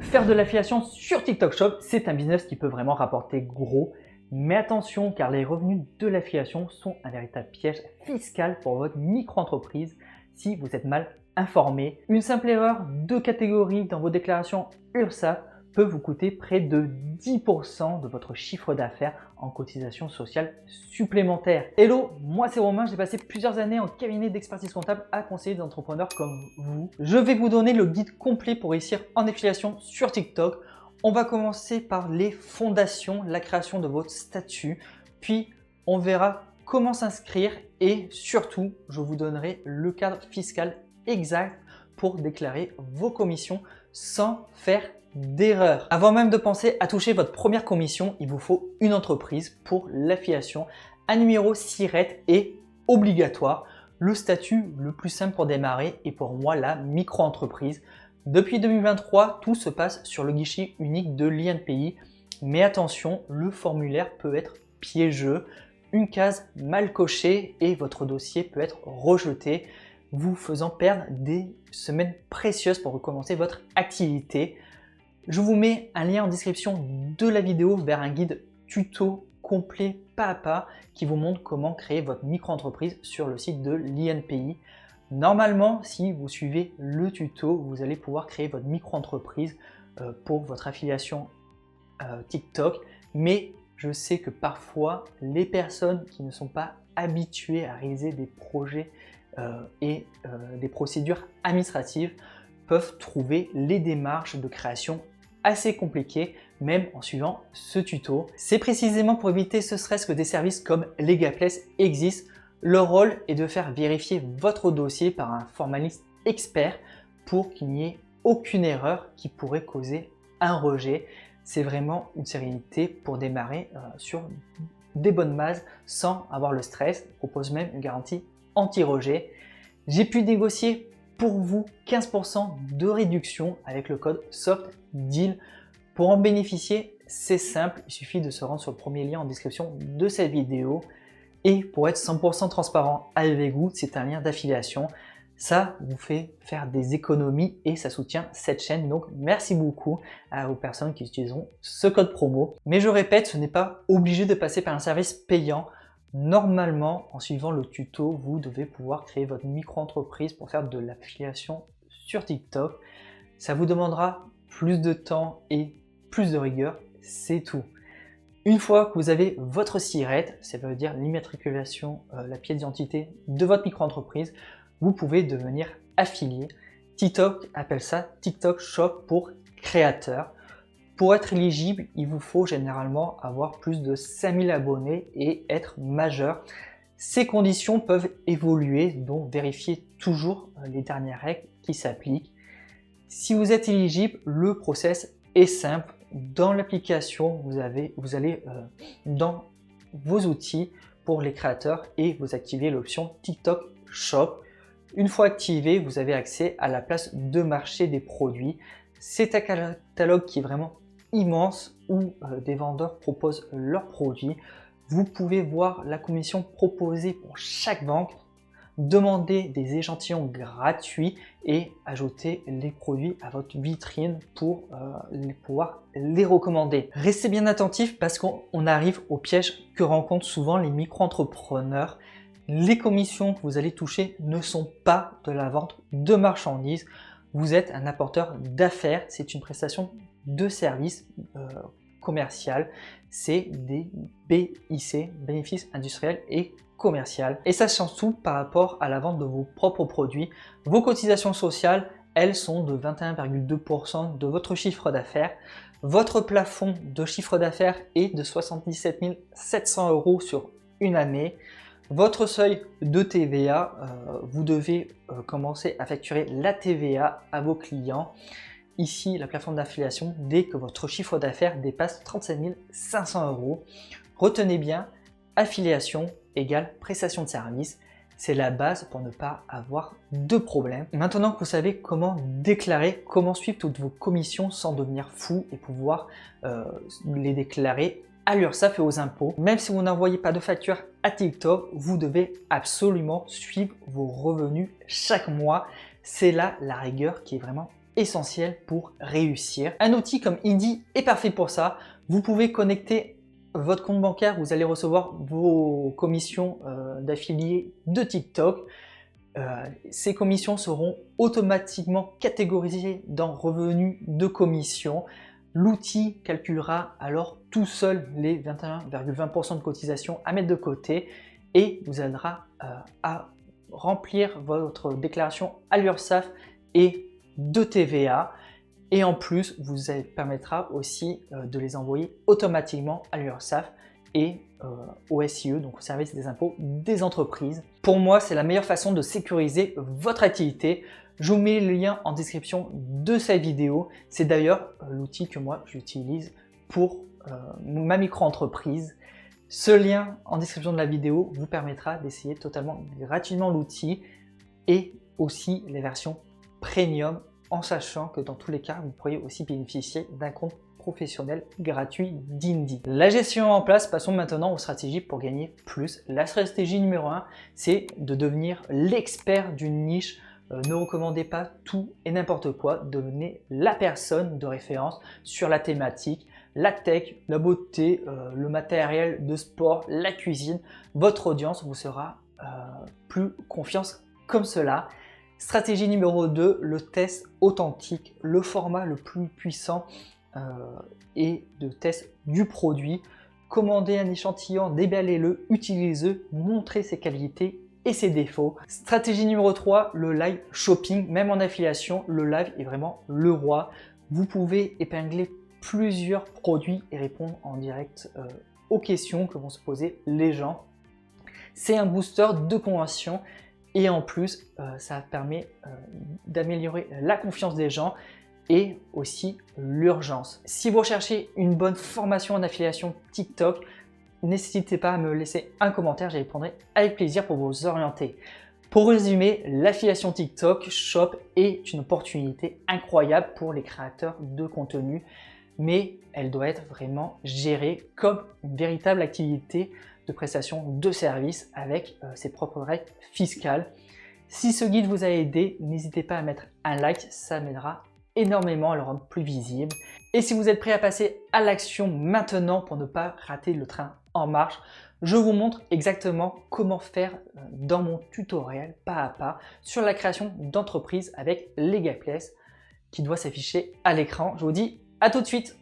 Faire de l'affiliation sur TikTok Shop, c'est un business qui peut vraiment rapporter gros. Mais attention, car les revenus de l'affiliation sont un véritable piège fiscal pour votre micro-entreprise si vous êtes mal informé. Une simple erreur de catégorie dans vos déclarations URSSAF peut vous coûter près de 10% de votre chiffre d'affaires en cotisation sociale supplémentaire. Hello, moi c'est Romain, j'ai passé plusieurs années en cabinet d'expertise comptable à conseiller des entrepreneurs comme vous. Je vais vous donner le guide complet pour réussir en affiliation sur TikTok. On va commencer par les fondations, la création de votre statut, puis on verra comment s'inscrire et surtout, je vous donnerai le cadre fiscal exact pour déclarer vos commissions sans faire d'erreur. Avant même de penser à toucher votre première commission, il vous faut une entreprise pour l'affiliation. Un numéro SIRET est obligatoire. Le statut le plus simple pour démarrer est pour moi la micro-entreprise. Depuis 2023, tout se passe sur le guichet unique de l'INPI. Mais attention, le formulaire peut être piégeux. Une case mal cochée et votre dossier peut être rejeté, vous faisant perdre des semaines précieuses pour recommencer votre activité. Je vous mets un lien en description de la vidéo vers un guide tuto complet pas à pas qui vous montre comment créer votre micro-entreprise sur le site de l'INPI. Normalement, si vous suivez le tuto, vous allez pouvoir créer votre micro-entreprise pour votre affiliation TikTok. Mais je sais que parfois, les personnes qui ne sont pas habituées à réaliser des projets et des procédures administratives peuvent trouver les démarches de création assez compliquées, même en suivant ce tuto. C'est précisément pour éviter ce stress que des services comme Legalplace existent. Leur rôle est de faire vérifier votre dossier par un formaliste expert pour qu'il n'y ait aucune erreur qui pourrait causer un rejet. C'est vraiment une sérénité pour démarrer sur des bonnes bases sans avoir le stress. Je propose même une garantie anti-rejet. J'ai pu négocier pour vous 15% de réduction avec le code SOFTDEAL. Pour en bénéficier, c'est simple, il suffit de se rendre sur le premier lien en description de cette vidéo. Et pour être 100% transparent avec vous, c'est un lien d'affiliation. Ça vous fait faire des économies et ça soutient cette chaîne. Donc merci beaucoup aux personnes qui utiliseront ce code promo. Mais je répète, ce n'est pas obligé de passer par un service payant. Normalement, en suivant le tuto, vous devez pouvoir créer votre micro-entreprise pour faire de l'affiliation sur TikTok. Ça vous demandera plus de temps et plus de rigueur, c'est tout. Une fois que vous avez votre SIRET, ça veut dire l'immatriculation, la pièce d'identité de votre micro-entreprise, vous pouvez devenir affilié. TikTok appelle ça TikTok Shop pour créateurs. Pour être éligible, il vous faut généralement avoir plus de 5000 abonnés et être majeur. Ces conditions peuvent évoluer, donc vérifiez toujours les dernières règles qui s'appliquent. Si vous êtes éligible, le process est simple. Dans l'application, vous allez dans vos outils pour les créateurs et vous activez l'option TikTok Shop. Une fois activé, vous avez accès à la place de marché des produits. C'est un catalogue qui est vraiment immense où des vendeurs proposent leurs produits. Vous pouvez voir la commission proposée pour chaque vente, demander des échantillons gratuits et ajouter les produits à votre vitrine pour pouvoir les recommander. Restez bien attentifs parce qu'on arrive au piège que rencontrent souvent les micro-entrepreneurs. Les commissions que vous allez toucher ne sont pas de la vente de marchandises. Vous êtes un apporteur d'affaires, c'est une prestation de service commercial. C'est des BIC, bénéfices industriels et commercial. Et ça change tout par rapport à la vente de vos propres produits. Vos cotisations sociales, elles sont de 21,2% de votre chiffre d'affaires. Votre plafond de chiffre d'affaires est de 77 700 € sur une année. Votre seuil de TVA, vous devez commencer à facturer la TVA à vos clients. Ici, la plafond d'affiliation dès que votre chiffre d'affaires dépasse 37 500 €. Retenez bien, affiliation égale prestation de service. C'est la base pour ne pas avoir de problème. Maintenant que vous savez comment déclarer, comment suivre toutes vos commissions sans devenir fou et pouvoir les déclarer à l'URSSAF et aux impôts, même si vous n'envoyez pas de facture à TikTok, vous devez absolument suivre vos revenus chaque mois. C'est là la rigueur qui est vraiment essentiels pour réussir. Un outil comme Indy est parfait pour ça. Vous pouvez connecter votre compte bancaire, vous allez recevoir vos commissions d'affiliés de TikTok. Ces commissions seront automatiquement catégorisées dans revenus de commission. L'outil calculera alors tout seul les 21,20% de cotisation à mettre de côté et vous aidera à remplir votre déclaration à l'URSSAF et de TVA. Et en plus, vous permettra aussi de les envoyer automatiquement à l'URSSAF et au SIE, donc au service des impôts des entreprises. Pour moi, c'est la meilleure façon de sécuriser votre activité. Je vous mets le lien en description de cette vidéo. C'est d'ailleurs l'outil que moi j'utilise pour ma micro-entreprise. Ce lien en description de la vidéo vous permettra d'essayer totalement gratuitement l'outil et aussi les versions premium, en sachant que dans tous les cas, vous pourriez aussi bénéficier d'un compte professionnel gratuit d'Indy. La gestion en place, passons maintenant aux stratégies pour gagner plus. La stratégie numéro 1, c'est de devenir l'expert d'une niche. Ne recommandez pas tout et n'importe quoi, devenez la personne de référence sur la thématique, la tech, la beauté, le matériel de sport, la cuisine. Votre audience vous sera plus confiance comme cela. Stratégie numéro 2, le test authentique, le format le plus puissant et de test du produit. Commandez un échantillon, déballez-le, utilisez-le, montrez ses qualités et ses défauts. Stratégie numéro 3, le live shopping. Même en affiliation, le live est vraiment le roi. Vous pouvez épingler plusieurs produits et répondre en direct aux questions que vont se poser les gens. C'est un booster de conversion. Et en plus, ça permet d'améliorer la confiance des gens et aussi l'urgence. Si vous recherchez une bonne formation en affiliation TikTok, n'hésitez pas à me laisser un commentaire, j'y répondrai avec plaisir pour vous orienter. Pour résumer, l'affiliation TikTok Shop est une opportunité incroyable pour les créateurs de contenu, mais elle doit être vraiment gérée comme une véritable activité de prestation de services avec ses propres règles fiscales. Si ce guide vous a aidé, n'hésitez pas à mettre un like, ça m'aidera énormément à le rendre plus visible. Et si vous êtes prêt à passer à l'action maintenant pour ne pas rater le train en marche, je vous montre exactement comment faire dans mon tutoriel pas à pas sur la création d'entreprise avec LegalPlace qui doit s'afficher à l'écran. Je vous dis à tout de suite.